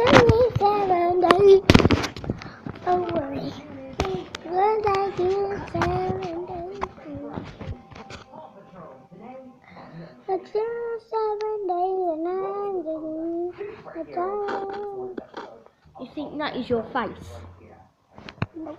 7 days. Don't worry. Cause I do 7 days. I do 7 days and I'm getting a time. You think that is your face? Nope.